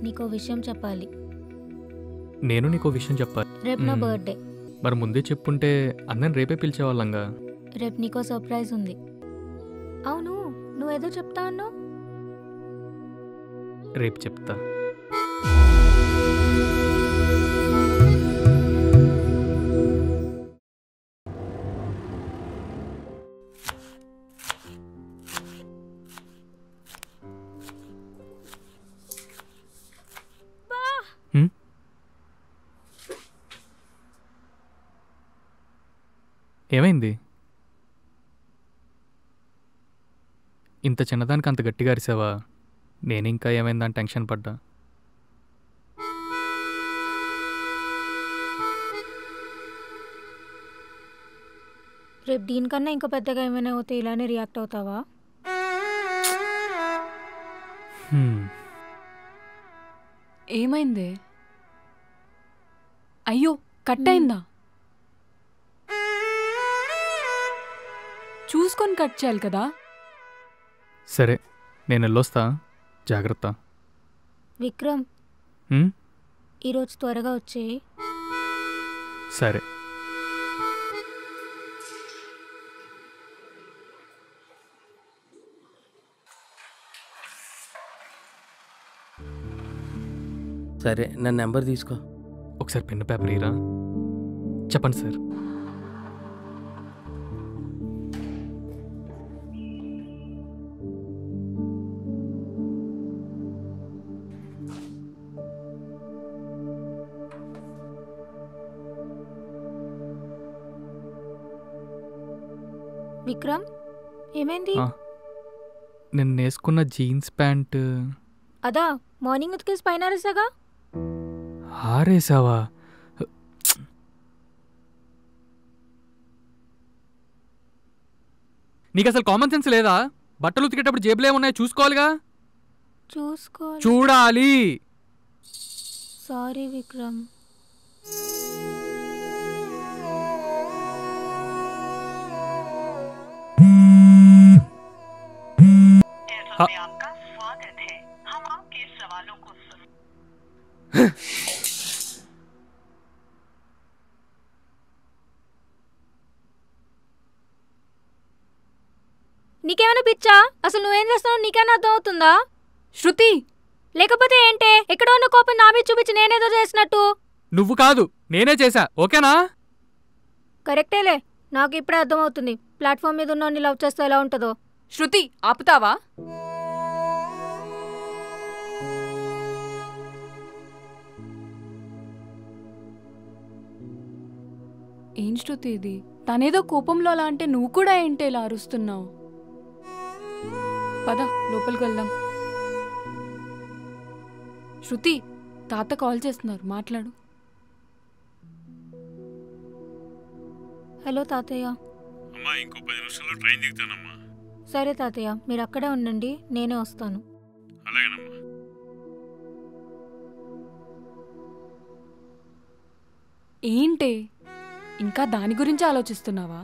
నీకో విషయం చెప్పాలి. నేను నీకో విషయం చెప్పాలి. రేపు నా బర్త్డే. మరి ముందే చెప్పుంటే అన్నని రేపే పిలిచేవాళ్ళంగా. రేపు నీకో సర్ప్రైజ్ ఉంది. అవును, నువ్వేదో చెప్తా అన్నావు. రేపు చెప్తా. ఏమైంది? ఇంత చిన్నదానికి అంత గట్టిగా అరిసావా? నేను ఇంకా ఏమైందని టెన్షన్ పడ్డా. రేపు దీనికన్నా ఇంకా పెద్దగా ఏమైనా అవుతే ఇలానే రియాక్ట్ అవుతావా? ఏమైంది? అయ్యో, కట్ అయిందా? చూసుకొని కట్ చేయాలి కదా. సరే, నేను వెళ్ళొస్తా. జాగ్రత్త. విక్రమ్, ఈరోజు త్వరగా వచ్చేయి. సరే. సరే, నా నెంబర్ తీసుకో. ఒకసారి పెన్ను పేపర్ ఇరా. చెప్పండి సార్. విక్రమ్, ఏమైంది? నేను వేసుకున్న జీన్స్ ప్యాంట్ అదా మార్నింగ్ ఉతికేసి పైన ఆరేసాగా. ఆరేసావా? నీకు అసలు కామన్ సెన్స్ లేదా? బట్టలు ఉతికేటప్పుడు జేబులు ఏమున్నాయో చూసుకోవాలిగా. చూడాలి. సారీ విక్రమ్. నీకేమైనా పిచ్చా? అసలు నువ్వేం చేస్తావు నీకైనా అర్థం అవుతుందా? శృతి, లేకపోతే ఏంటే ఎక్కడో ఉన్న కోపం నా మీద చూపించి నేనేదో చేసినట్టు? నువ్వు కాదు, నేనే చేశా. ఓకేనా? కరెక్టేలే, నాకు ఇప్పుడే అర్థమవుతుంది ప్లాట్ఫామ్ మీద ఉన్న లవ్ చేస్తే ఎలా ఉంటుందో. శృతి, ఆపుతావా? ఏం శృతి ఇది? తనేదో కోపంలో అలా అంటే నువ్వు కూడా ఏంటి ఇలా అరుస్తున్నావు? పద, లోపలికి వెళ్దాం. శృతి, తాత కాల్ చేస్తున్నారు, మాట్లాడు. హలో తాతయ్య. అమ్మా, ఇంకో 10 నిమిషాల్లో ట్రైన్ దిగుతానమ్మా. సరే తాతయ్య, మీరు అక్కడే ఉండండి, నేనే వస్తాను. అలాగేనమ్మా. ఏంటి ఇంకా దాని గురించి ఆలోచిస్తున్నావా?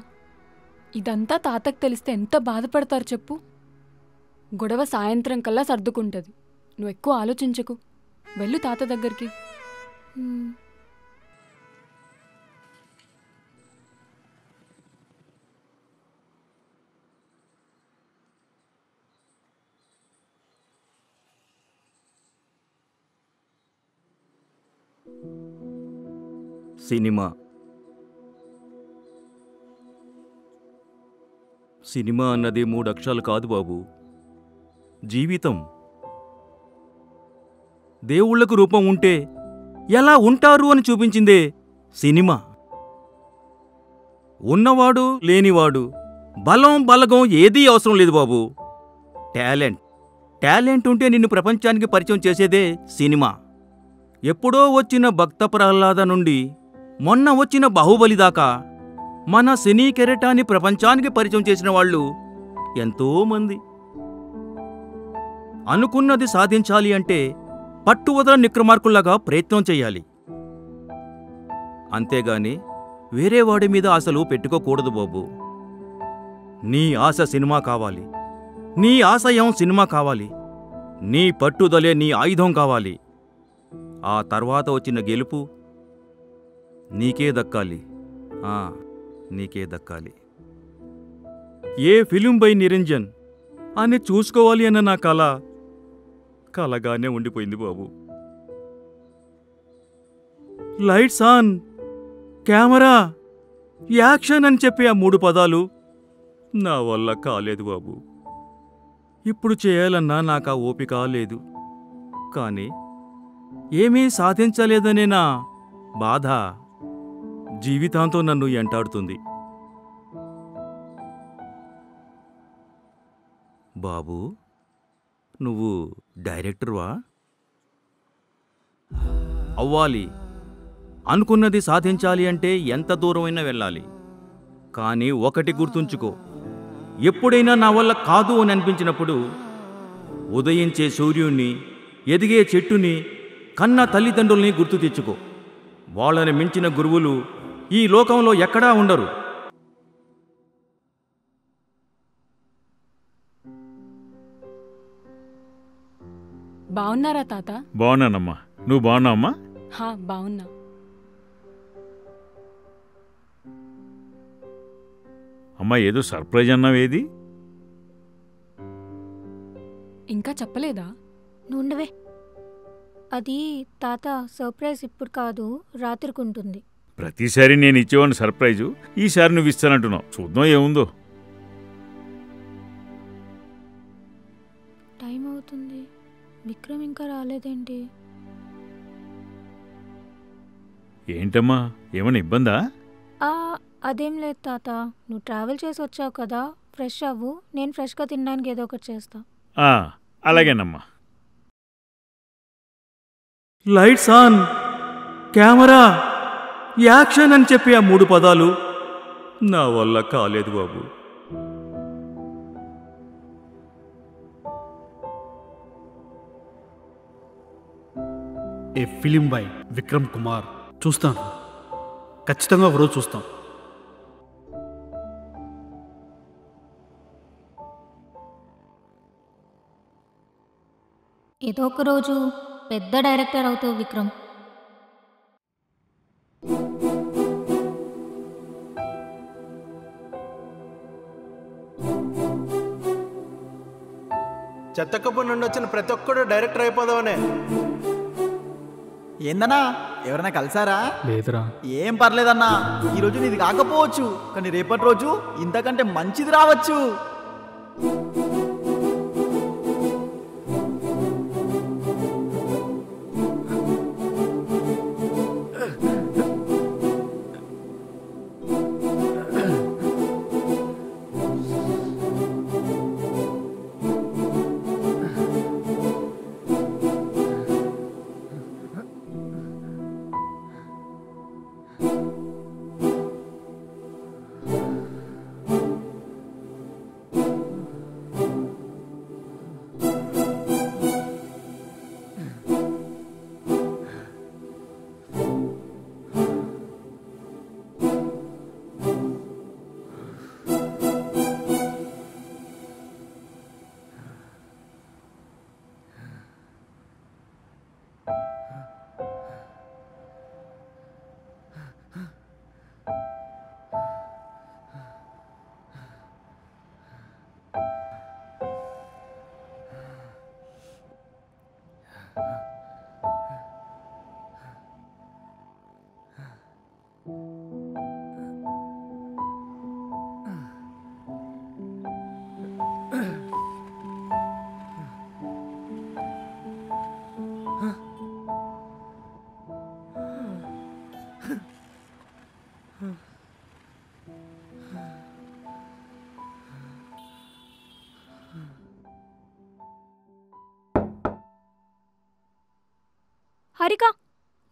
ఇదంతా తాతకు తెలిస్తే ఎంత బాధపడతారు చెప్పు. గొడవ సాయంత్రం కల్లా సర్దుకుంటుంది. నువ్వు ఎక్కువ ఆలోచించకు, వెళ్ళు తాత దగ్గరికి. సినిమా అన్నది 3 అక్షరాలు కాదు బాబు, జీవితం. దేవుళ్లకు రూపం ఉంటే ఎలా ఉంటారు అని చూపించిందే సినిమా. ఉన్నవాడు లేనివాడు, బలం బలగం ఏదీ అవసరం లేదు బాబు. టాలెంట్ ఉంటే నిన్ను ప్రపంచానికి పరిచయం చేసేదే సినిమా. ఎప్పుడో వచ్చిన భక్త ప్రహ్లాద నుండి మొన్న వచ్చిన బాహుబలి దాకా మన సినీ కెరటాన్ని ప్రపంచానికి పరిచయం చేసిన వాళ్ళు ఎంతోమంది. అనుకున్నది సాధించాలి అంటే పట్టువదల నిక్రమార్కుల్లాగా ప్రయత్నం చెయ్యాలి. అంతేగాని వేరేవాడి మీద ఆశలు పెట్టుకోకూడదు బాబు. నీ ఆశ సినిమా కావాలి, నీ ఆశయం సినిమా కావాలి, నీ పట్టుదలే నీ ఆయుధం కావాలి. ఆ తర్వాత వచ్చిన గెలుపు నీకే దక్కాలి. నీకే దక్కాలి. ఏ ఫిలిం బై నిరంజన్ అని చూసుకోవాలి అన్న నా కలగానే ఉండిపోయింది బాబు. లైట్స్ ఆన్, కెమెరా, యాక్షన్ అని చెప్పి ఆ 3 పదాలు నా వల్ల కాలేదు బాబు. ఇప్పుడు చేయాలన్నా నాకు ఆ ఓపిక లేదు. కానీ ఏమీ సాధించలేదనే నా బాధ జీవితాంతం నన్ను ఎంటాడుతుంది. బాబూ, నువ్వు డైరెక్టర్వా? అవ్వాలి. అనుకున్నది సాధించాలి అంటే ఎంత దూరమైనా వెళ్ళాలి. కానీ ఒకటి గుర్తుంచుకో, ఎప్పుడైనా నా వల్ల కాదు అని అనిపించినప్పుడు ఉదయించే సూర్యుణ్ణి, ఎదిగే చెట్టుని, కన్న తల్లిదండ్రుల్ని గుర్తు తెచ్చుకో. వాళ్ళని మించిన గురువులు ఈ లోకంలో ఎక్కడా ఉండరు. బాగున్నారా తాత? బాగున్నానమ్మా. నువ్వు బాగున్నావమ్మా? బాగున్నా. అమ్మా, ఏదో సర్ప్రైజ్ అన్నావేది? ఇంకా చెప్పలేదా? నుండవే. అది తాత, సర్ప్రైజ్ ఇప్పుడు కాదు, రాత్రికి ఉంటుంది. ప్రతిసారి నేను ఇచ్చేవాడిని సర్ప్రైజు, ఈసారి నువ్వు ఇస్తానంటున్నావు. చూద్దాం ఏముందో. టైం అవుతుంది, విక్రమ్ ఇంకా రాలేదేంటి? ఏంటమ్మా, ఏమైనా ఇబ్బందా? అదేం లేదు తాత, నువ్వు ట్రావెల్ చేసి వచ్చావు కదా, ఫ్రెష్ అవ్వు. నేను ఫ్రెష్గా తినడానికి ఏదో ఒకటి చేస్తా. అలాగేనమ్మా. లైట్స్ ఆన్, కెమెరా, యాక్షన్ అని చెప్పి ఆ 3 పదాలు నా వల్ల కాలేదు బాబు. ఏ ఫిలిం బై విక్రమ్ కుమార్. చూస్తాను, ఖచ్చితంగా ఒకరోజు చూస్తాం. ఏదో ఒక రోజు పెద్ద డైరెక్టర్ అవుతావు విక్రమ్. చెత్తకప్పు నుండి వచ్చిన ప్రతి ఒక్కడు డైరెక్టర్ అయిపోదామనే. ఏందన్నా, ఎవరైనా కలిసారా? లేదురా. ఏం పర్లేదన్నా, ఈరోజు నీది కాకపోవచ్చు, కానీ రేపటి రోజు ఇంతకంటే మంచిది రావచ్చు. హరిక,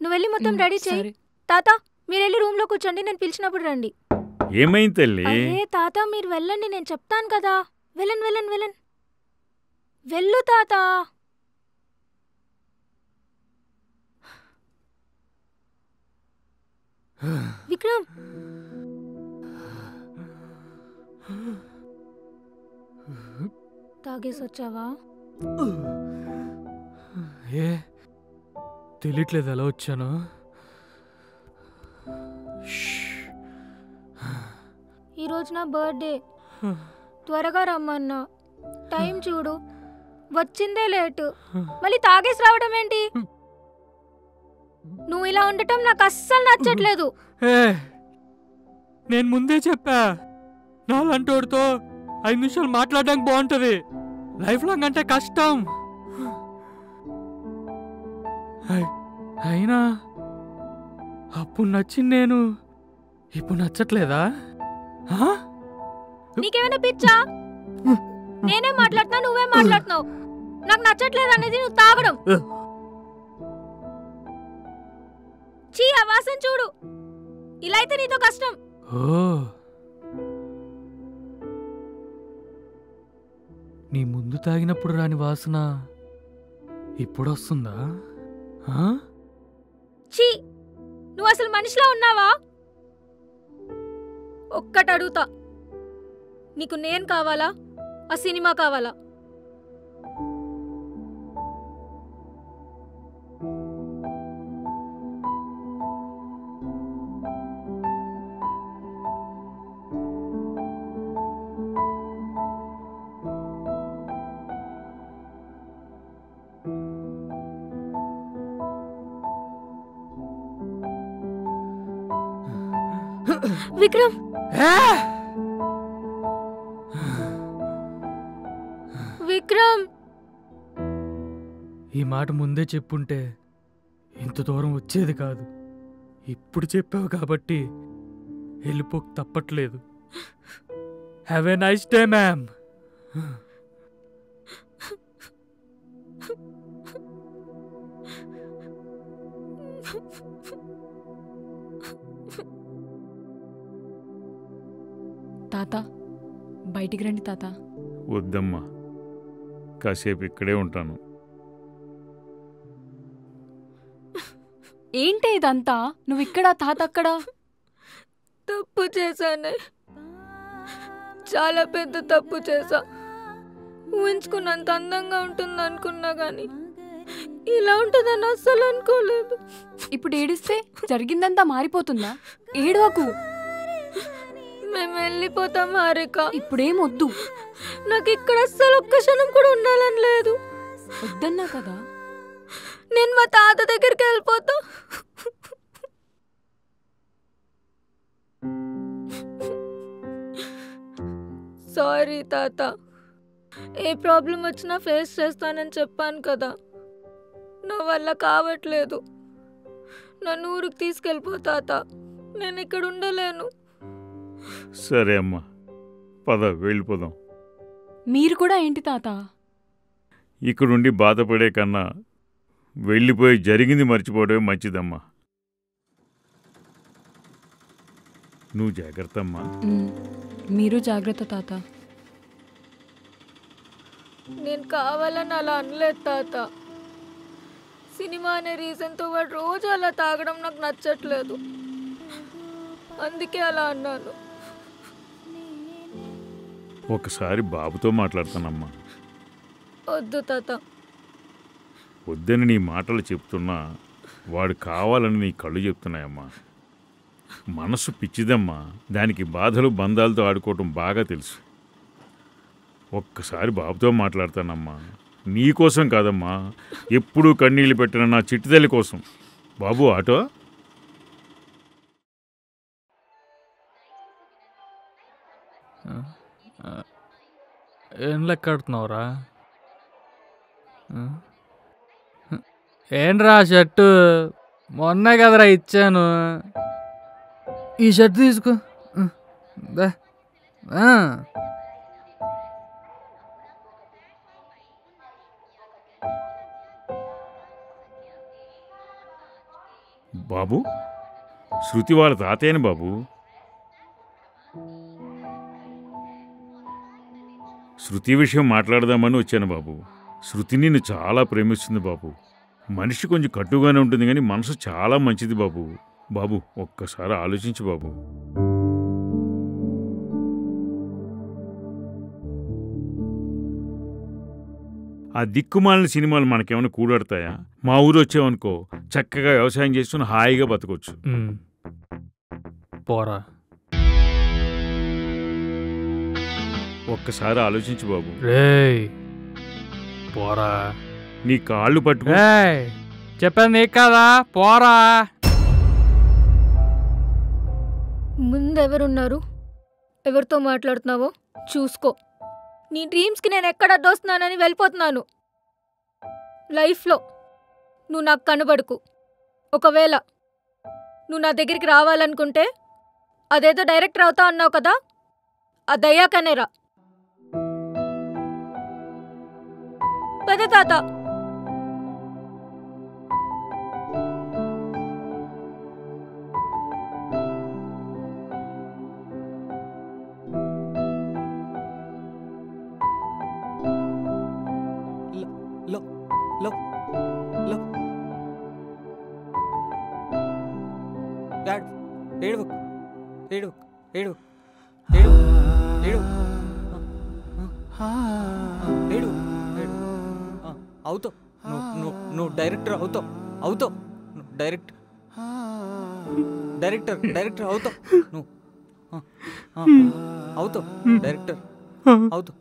నువ్వు వెళ్ళి మొత్తం రెడీ చేయి. తాత, మీరు వెళ్ళి రూమ్లో కూర్చోండి, నేను పిలిచినప్పుడు రండి. ఏమైంది తల్లి? అరే తాత, మీరు వెళ్ళండి, నేను చెప్తాను కదా. వెళ్ళండి వెళ్ళండి వెళ్ళండి. వెళ్ళు తాత. విక్రమ్, తాగేసి వచ్చావా? తెలియట్లేదు ఎలా వచ్చాను. ఈరోజు నా బర్త్డే, త్వరగా రమ్మన్నా. టైం చూడు, వచ్చిందే లేటు. మళ్ళీ తాగేసి రావడం ఏంటి? నువ్వు ఇలా ఉండటం నాకు అస్సలు నచ్చట్లేదు. నేను ముందే చెప్పా, నాలంటోడితో 5 నిమిషాలు మాట్లాడడానికి బాగుంటుంది, లైఫ్ లాంగ్ అంటే కష్టం. అయినా అప్పుడు నచ్చింది నేను, ఇప్పుడు నచ్చట్లేదా? నీకేమైనా పిచ్చా? నేనే మాట్లాడుతున్నా, నువ్వే మాట్లాడుతున్నావు. నాకు నచ్చట్లేదు అనేది నువ్వు తాగడం. చీ, ఆ వాసన చూడు. ఇలా అయితే నీతో కష్టం. నీ ముందు తాగినప్పుడు రాని వాసన ఇప్పుడు వస్తుందా? చీ, నువ్వు అసలు మనిషిలా ఉన్నావా? ఒక్కటి అడుగుతా, నీకు నేను కావాలా, ఆ సినిమా కావాలా? విక్రమ్, విక్రమ్, ఈ మాట ముందే చెప్పుంటే ఇంత దూరం వచ్చేది కాదు. ఇప్పుడు చెప్పావు కాబట్టి వెళ్ళిపోక తప్పట్లేదు. Have a nice day ma'am. తాత, బయటికి రండి తాత. వద్దమ్మా, కాసేపు ఇక్కడే ఉంటాను. ఏంటి ఇదంతా? నువ్వు ఇక్కడ, తాత అక్కడ. తప్పు చేశానే, చాలా పెద్ద తప్పు చేశా. ఊహించుకున్నంత అందంగా ఉంటుంది అనుకున్నా గాని ఇలా ఉంటుందని అస్సలు అనుకోలేదు. ఇప్పుడు ఏడిస్తే జరిగిందంతా మారిపోతుందా? ఏడవకు. మేము వెళ్ళిపోతాం హారిక. ఇప్పుడేమొద్దు. నాకు ఇక్కడ అస్సలు ఒక్క క్షణం కూడా ఉండాలని లేదు. వద్దన్నా కదా. నేను మా తాత దగ్గరికి వెళ్ళిపోతా. సారీ తాత, ఏ ప్రాబ్లం వచ్చినా ఫేస్ చేస్తానని చెప్పాను కదా. నా వల్ల కావట్లేదు. నన్ను ఊరికి తీసుకెళ్ళిపో తాత, నేను ఇక్కడ ఉండలేను. సరే అమ్మా, పద వెళ్ళిపోదాం. మీరు కూడా ఏంటి తాత? ఇక్కడుండి బాధపడే కన్నా వెళ్ళిపోయి జరిగింది మర్చిపోవడమే మంచిదమ్మా. నువ్వు జాగ్రత్త అమ్మా. మీరు జాగ్రత్త తాత. నేను కావాలని అలా అనలేదు తాత. సినిమా అనే రీజన్తో వాడు రోజు అలా తాగడం నాకు నచ్చట్లేదు, అందుకే అలా అన్నాను. ఒకసారి బాబుతో మాట్లాడతానమ్మా. వద్దు తాత. వద్దని నీ మాటలు చెప్తున్నా వాడు కావాలని నీ కళ్ళు చెప్తున్నాయమ్మా. మనసు పిచ్చిదమ్మా, దానికి బాధలు బంధాలతో ఆడుకోవటం బాగా తెలుసు. ఒక్కసారి బాబుతో మాట్లాడతానమ్మా. నీకోసం కాదమ్మా, ఎప్పుడూ కన్నీళ్ళు పెట్టిన నా చిట్టి తల్లి కోసం. బాబు ఆటో. ఏం లెక్కాడుతున్నావురా? ఏంట్రా షర్టు? మొన్నే కదరా ఇచ్చాను. ఈ షర్ట్ తీసుకో. బాబు, శృతి వాళ్ళ తాతయ్యని బాబు. శృతి విషయం మాట్లాడదామని వచ్చాను బాబు. శృతి నిన్ను చాలా ప్రేమిస్తుంది బాబు. మనిషి కొంచెం కట్టుగానే ఉంటుంది కానీ మనసు చాలా మంచిది బాబు. బాబు ఒక్కసారి ఆలోచించు బాబు. ఆ దిక్కుమాలిన సినిమాలు మనకేమైనా కూడడతాయా? మా ఊరు వచ్చావనుకో చక్కగా వ్యవసాయం చేసుకుని హాయిగా బతకొచ్చు. పోరా. ఒక్కసారి ఆలోచించు బాబు. రేయ్ పోరా. నీ కాళ్ళు పట్టుకో. చెప్పాను నీకు కదా, పోరా. ముందెవరున్నారు? ఎవరితో మాట్లాడుతున్నావో చూసుకో. నీ డ్రీమ్స్కి నేను ఎక్కడ అడ్డొస్తున్నానని వెళ్ళిపోతున్నాను. లైఫ్లో నువ్వు నాకు కనబడుకు. ఒకవేళ నువ్వు నా దగ్గరికి రావాలనుకుంటే అదేదో డైరెక్టర్ అవుతా అన్నావు కదా, అదయ్యాకనేరా. పద తాత. అవుతావు నువ్వు డైరెక్టర్ అవుతావు డైరెక్టర్ అవుతావు నువ్వు అవుతావు డైరెక్టర్ అవుతావు